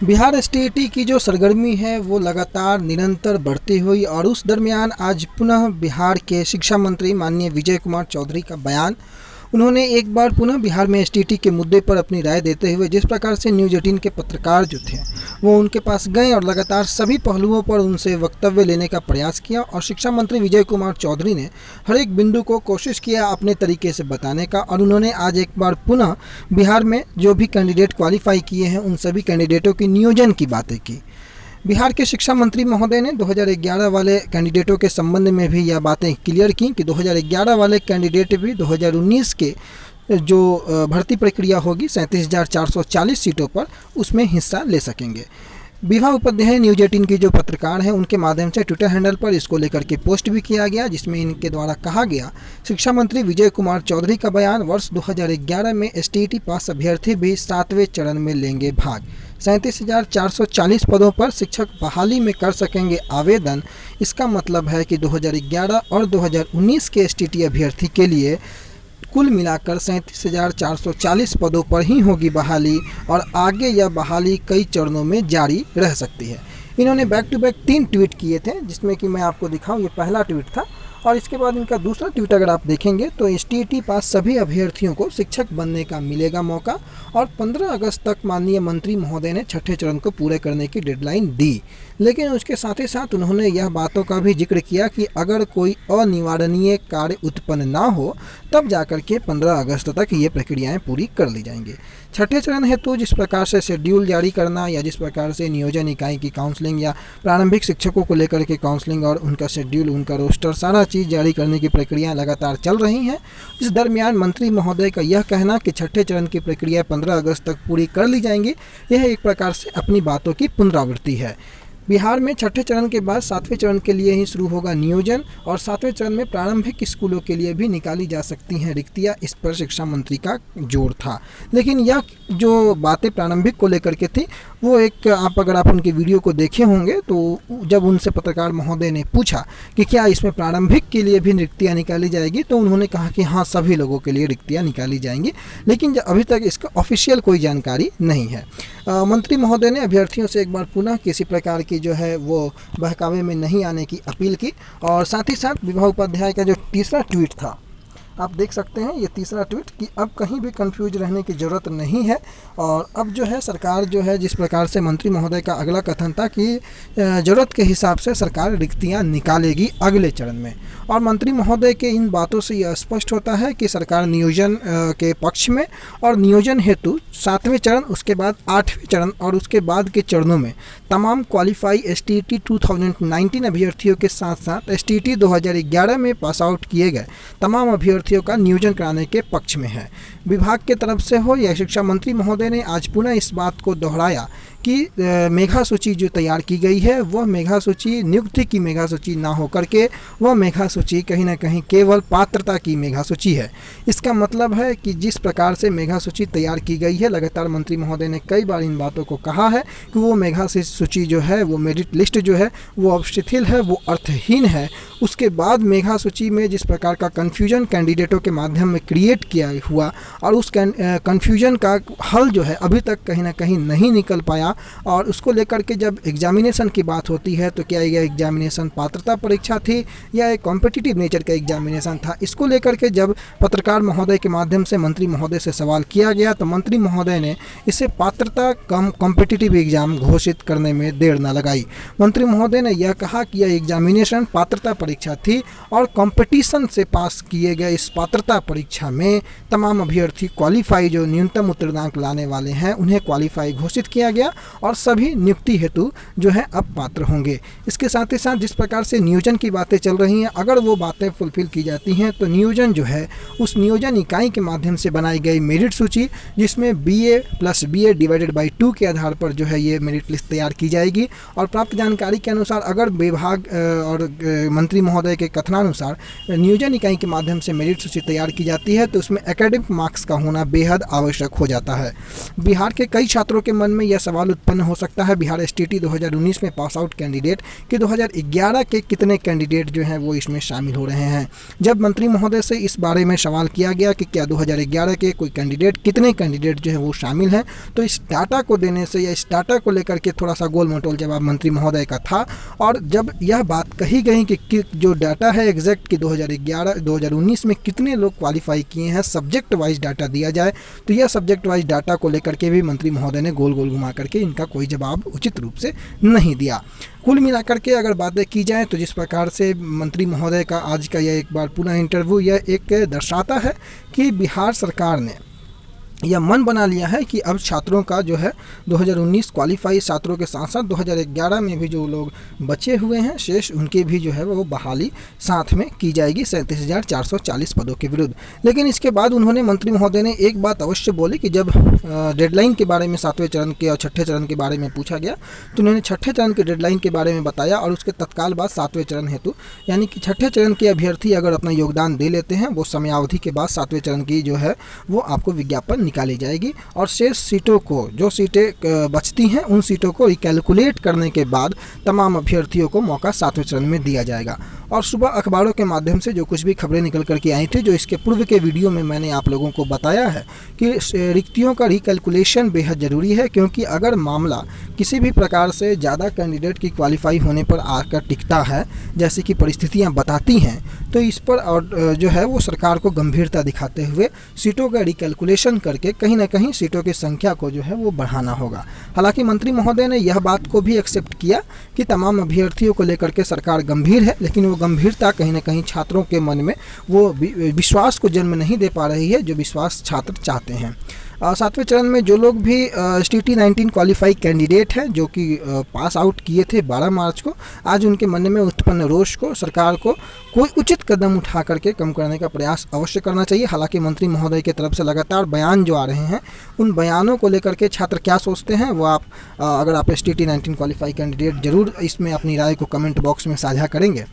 Bihar STET की जो सरगर्मी है वो लगातार निरंतर बढ़ती हुई और उस दरमियान आज पुनः बिहार के शिक्षा मंत्री माननीय विजय कुमार चौधरी का बयान। उन्होंने एक बार पुनः बिहार में एसटीईटी के मुद्दे पर अपनी राय देते हुए जिस प्रकार से न्यूज़ 18 के पत्रकार जो थे वो उनके पास गए और लगातार सभी पहलुओं पर उनसे वक्तव्य लेने का प्रयास किया और शिक्षा मंत्री विजय कुमार चौधरी ने हर एक बिंदु को कोशिश किया अपने तरीके से बताने का। और उन्होंने आज एक बार पुनः बिहार में जो भी कैंडिडेट क्वालिफाई किए हैं उन सभी कैंडिडेटों की नियोजन की बातें की। बिहार के शिक्षा मंत्री महोदय ने 2011 वाले कैंडिडेटों के संबंध में भी यह बातें क्लियर की कि 2011 वाले कैंडिडेट भी 2019 के जो भर्ती प्रक्रिया होगी 37,440 सीटों पर उसमें हिस्सा ले सकेंगे। विभा उपाध्याय न्यूज़ 18 की जो पत्रकार हैं उनके माध्यम से ट्विटर हैंडल पर इसको लेकर के पोस्ट भी किया गया, जिसमें इनके द्वारा कहा गया शिक्षा मंत्री विजय कुमार चौधरी का बयान, वर्ष 2011 में एसटीईटी पास अभ्यर्थी भी 7वें चरण में लेंगे भाग। 37,440 पदों पर शिक्षक बहाली में कर सकेंगे आवेदन। इसका मतलब है कि 2011 और 2019 के एसटीईटी अभ्यर्थी के लिए कुल मिलाकर 37,440 पदों पर ही होगी बहाली और आगे यह बहाली कई चरणों में जारी रह सकती है। इन्होंने बैक टू बैक 3 ट्वीट किए थे, जिसमें कि मैं आपको दिखाऊं, ये पहला ट्वीट था और इसके बाद इनका दूसरा ट्वीट अगर आप देखेंगे तो एसटीईटी पास सभी अभ्यर्थियों को शिक्षक बनने का मिलेगा मौका और 15 अगस्त तक माननीय मंत्री महोदय ने छठे चरण को पूरे करने की डेडलाइन दी। लेकिन उसके साथ ही साथ उन्होंने यह बातों का भी जिक्र किया कि अगर कोई अनिवारणीय कार्य उत्पन्न ना हो तब जाकर के 15 अगस्त तक ये प्रक्रियाएं पूरी कर ली जाएंगी। छठे चरण हेतु जिस प्रकार से शेड्यूल जारी करना या जिस प्रकार से नियोजन इकाई की काउंसलिंग या प्रारंभिक शिक्षकों को लेकर के काउंसलिंग और उनका शेड्यूल, उनका रोस्टर, सारा चीज़ जारी करने की प्रक्रिया लगातार चल रही हैं। इस दरमियान मंत्री महोदय का यह कहना कि छठे चरण की प्रक्रिया 15 अगस्त तक पूरी कर ली जाएंगी, यह एक प्रकार से अपनी बातों की पुनरावृत्ति है। बिहार में छठे चरण के बाद 7वें चरण के लिए ही शुरू होगा नियोजन और 7वें चरण में प्रारंभिक स्कूलों के लिए भी निकाली जा सकती हैं रिक्तियाँ, इस पर शिक्षा मंत्री का जोर था। लेकिन यह जो बातें प्रारंभिक को लेकर के थी वो एक, अगर आप उनके वीडियो को देखे होंगे तो जब उनसे पत्रकार महोदय ने पूछा कि क्या इसमें प्रारंभिक के लिए भी रिक्तियाँ निकाली जाएगी तो उन्होंने कहा कि हाँ, सभी लोगों के लिए रिक्तियाँ निकाली जाएंगी, लेकिन अभी तक इसका ऑफिशियल कोई जानकारी नहीं है। मंत्री महोदय ने अभ्यर्थियों से एक बार पुनः किसी प्रकार की जो है वो बहकावे में नहीं आने की अपील की और साथ ही साथ विभा उपाध्याय का जो तीसरा ट्वीट था, आप देख सकते हैं ये तीसरा ट्वीट, कि अब कहीं भी कंफ्यूज रहने की ज़रूरत नहीं है और अब जो है सरकार जो है, जिस प्रकार से मंत्री महोदय का अगला कथन था कि ज़रूरत के हिसाब से सरकार रिक्तियां निकालेगी अगले चरण में। और मंत्री महोदय के इन बातों से यह स्पष्ट होता है कि सरकार नियोजन के पक्ष में और नियोजन हेतु 7वें चरण, उसके बाद 8वें चरण और उसके बाद के चरणों में तमाम क्वालिफाई एसटीईटी 2019 अभ्यर्थियों के साथ साथ एसटीईटी 2011 में पास आउट किए गए तमाम अभ्यर्थियों का नियोजन कराने के पक्ष में है। विभाग के तरफ से हो या शिक्षा मंत्री महोदय ने आज पुनः इस बात को दोहराया कि मेघा सूची जो तैयार की गई है वह मेघा सूची नियुक्ति की मेघा सूची ना हो करके वह मेघा सूची कहीं ना कहीं केवल पात्रता की मेघा सूची है। इसका मतलब है कि जिस प्रकार से मेघा सूची तैयार की गई है, लगातार मंत्री महोदय ने कई बार इन बातों को कहा है कि वो मेघा सूची जो है, वो मेरिट लिस्ट जो है वो अब शिथिल है, वो अर्थहीन है। उसके बाद मेघा सूची में जिस प्रकार का कन्फ्यूजन कैंडिडेटों के माध्यम में क्रिएट किया हुआ और उस कन्फ्यूजन का हल जो है अभी तक कहीं ना कहीं नहीं निकल पाया और उसको लेकर के जब एग्जामिनेशन की बात होती है तो क्या यह एग्जामिनेशन पात्रता परीक्षा थी या एक कॉम्पिटिटिव नेचर का एग्जामिनेशन था, इसको लेकर के जब पत्रकार महोदय के माध्यम से मंत्री महोदय से सवाल किया गया तो मंत्री महोदय ने इसे पात्रता कम कॉम्पिटिटिव एग्जाम घोषित करने में देर न लगाई। मंत्री महोदय ने यह कहा कि यह एग्जामिनेशन पात्रता परीक्षा थी और कंपटीशन से पास किए गए इस पात्रता परीक्षा में तमाम अभ्यर्थी क्वालिफाई जो न्यूनतम उत्तीर्णांक लाने वाले हैं उन्हें क्वालिफाई घोषित किया गया और सभी नियुक्ति हेतु जो है अब पात्र होंगे। इसके साथ ही साथ जिस प्रकार से नियोजन की बातें चल रही हैं, अगर वो बातें फुलफिल की जाती हैं तो नियोजन जो है उस नियोजन इकाई के माध्यम से बनाई गई मेरिट सूची, जिसमें BA + BA / 2 के आधार पर जो है ये मेरिट लिस्ट तैयार की जाएगी। और प्राप्त जानकारी के अनुसार अगर विभाग और मंत्री महोदय के कथनानुसार नियोजन इकाई के माध्यम से मेरिट सूची तैयार की जाती है तो उसमें एकेडमिक मार्क्स का होना बेहद आवश्यक हो जाता है। बिहार के कई छात्रों के मन में यह सवाल उत्पन्न हो सकता है, बिहार एसटीईटी 2019 में पास आउट कैंडिडेट कि 2011 के कितने कैंडिडेट जो हैं वो इसमें शामिल हो रहे हैं। जब मंत्री महोदय से इस बारे में सवाल किया गया कि क्या 2011 के कोई कैंडिडेट, कितने कैंडिडेट जो है वो शामिल हैं, तो इस डाटा को देने से या इस डाटा को लेकर के थोड़ा सा गोल मटोल जवाब मंत्री महोदय का था। और जब यह बात कही गई कि जो डाटा है एग्जैक्ट कि 2019 में कितने लोग क्वालिफाई किए हैं, सब्जेक्ट वाइज डाटा दिया जाए, तो यह सब्जेक्ट वाइज डाटा को लेकर के भी मंत्री महोदय ने गोल गोल घुमा करके इनका कोई जवाब उचित रूप से नहीं दिया। कुल मिलाकर के अगर बातें की जाए तो जिस प्रकार से मंत्री महोदय का आज का यह एक बार पुनः इंटरव्यू, यह एक दर्शाता है कि बिहार सरकार ने यह मन बना लिया है कि अब छात्रों का जो है 2019 क्वालिफाई छात्रों के साथ साथ 2011 में भी जो लोग बचे हुए हैं शेष, उनके भी जो है वो बहाली साथ में की जाएगी 37,440 पदों के विरुद्ध। लेकिन इसके बाद उन्होंने, मंत्री महोदय ने एक बात अवश्य बोली कि जब डेडलाइन के बारे में 7वें चरण के और 6ठे चरण के बारे में पूछा गया तो उन्होंने 6ठे चरण के डेडलाइन के बारे में बताया और उसके तत्काल बाद 7वें चरण हेतु, यानी कि 6ठे चरण के अभ्यर्थी अगर अपना योगदान दे लेते हैं वो समयावधि के बाद 7वें चरण की जो है वो आपको विज्ञापन निकाली जाएगी और शेष सीटों को, जो सीटें बचती हैं उन सीटों को रिकैलकुलेट करने के बाद तमाम अभ्यर्थियों को मौका 7वें चरण में दिया जाएगा। और सुबह अखबारों के माध्यम से जो कुछ भी खबरें निकल करके आई थी, जो इसके पूर्व के वीडियो में मैंने आप लोगों को बताया है कि रिक्तियों का रिकैलकुलेशन बेहद ज़रूरी है, क्योंकि अगर मामला किसी भी प्रकार से ज़्यादा कैंडिडेट की क्वालिफाई होने पर आकर टिकता है, जैसे कि परिस्थितियां बताती हैं, तो इस पर और जो है वो सरकार को गंभीरता दिखाते हुए सीटों का रिकैलकुलेशन करके कहीं ना कहीं सीटों की संख्या को जो है वो बढ़ाना होगा। हालांकि मंत्री महोदय ने यह बात को भी एक्सेप्ट किया कि तमाम अभ्यर्थियों को लेकर के सरकार गंभीर है, लेकिन वो गंभीरता कहीं ना कहीं छात्रों के मन में वो विश्वास को जन्म नहीं दे पा रही है जो विश्वास छात्र चाहते हैं। 7वें चरण में जो लोग भी STT-19 क्वालिफाई कैंडिडेट हैं, जो कि पास आउट किए थे 12 मार्च को, आज उनके मन में उत्पन्न रोष को सरकार को कोई उचित कदम उठा करके कम करने का प्रयास अवश्य करना चाहिए। हालांकि मंत्री महोदय की तरफ से लगातार बयान जो आ रहे हैं, उन बयानों को लेकर के छात्र क्या सोचते हैं वो आप अगर आप STT-19 क्वालिफाई कैंडिडेट जरूर इसमें अपनी राय को कमेंट बॉक्स में साझा करेंगे।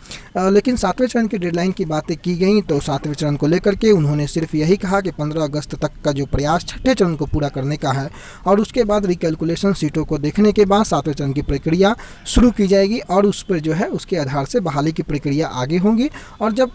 लेकिन 7वें चरण की डेडलाइन की बातें की गई तो 7वें चरण को लेकर के उन्होंने सिर्फ यही कहा कि 15 अगस्त तक का जो प्रयास 6ठे चरण को पूरा करने का है और उसके बाद रिकैलकुलेशन सीटों को देखने के बाद 7वें चरण की प्रक्रिया शुरू की जाएगी और उस पर जो है उसके आधार से बहाली की प्रक्रिया आगे होंगी। और जब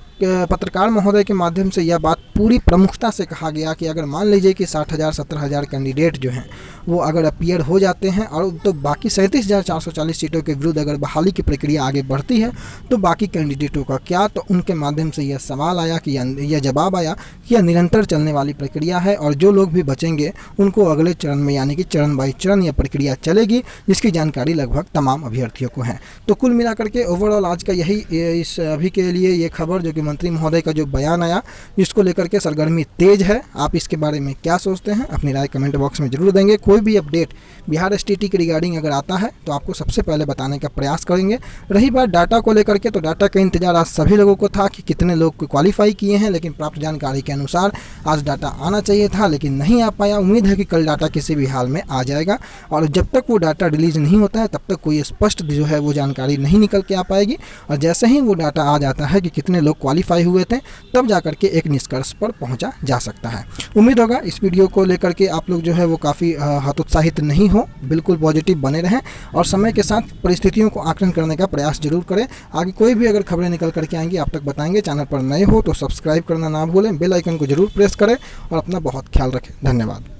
पत्रकार महोदय के माध्यम से यह बात पूरी प्रमुखता से कहा गया कि अगर मान लीजिए कि 60,000 70,000 कैंडिडेट जो हैं वो अगर अपीयर हो जाते हैं और तो बाकी 37,440 सीटों के विरुद्ध अगर बहाली की प्रक्रिया आगे बढ़ती है तो बाकी कैंडिडेटों का क्या, तो उनके माध्यम से यह सवाल आया कि यह जवाब आया कि यह निरंतर चलने वाली प्रक्रिया है और जो लोग भी बचेंगे उनको अगले चरण में, यानी कि चरण बाई चरण यह प्रक्रिया चलेगी, जिसकी जानकारी लगभग तमाम अभ्यर्थियों को है। तो कुल मिलाकर के ओवरऑल आज का यही इस अभी के लिए ये खबर जो कि मंत्री महोदय का जो बयान आया, जिसको लेकर के सरगर्मी तेज है। आप इसके बारे में क्या सोचते हैं अपनी राय कमेंट बॉक्स में जरूर देंगे। कोई भी अपडेट बिहार STT के रिगार्डिंग अगर आता है तो आपको सबसे पहले बताने का प्रयास करेंगे। रही बात डाटा को लेकर के, तो डाटा का इंतजार आज सभी लोगों को था कि कितने लोग क्वालिफाई किए हैं, लेकिन प्राप्त जानकारी के अनुसार आज डाटा आना चाहिए था लेकिन नहीं आ पाया। उम्मीद है कि कल डाटा किसी भी हाल में आ जाएगा और जब तक वो डाटा रिलीज नहीं होता है तब तक कोई स्पष्ट जो है वो जानकारी नहीं निकल के आ पाएगी। और जैसे ही वो डाटा आ जाता है कि कितने लोग क्वालिफाई हुए थे, तब जाकर के एक निष्कर्ष पर पहुंचा जा सकता है। उम्मीद होगा इस वीडियो को लेकर के आप लोग जो है वो काफ़ी हतोत्साहित नहीं हो, बिल्कुल पॉजिटिव बने रहें और समय के साथ परिस्थितियों को आकलन करने का प्रयास जरूर करें। आगे कोई भी अगर खबरें निकल करके आएंगी आप तक बताएंगे। चैनल पर नए हो तो सब्सक्राइब करना ना भूलें, बेल आइकन को जरूर प्रेस करें और अपना बहुत ख्याल रखें। धन्यवाद।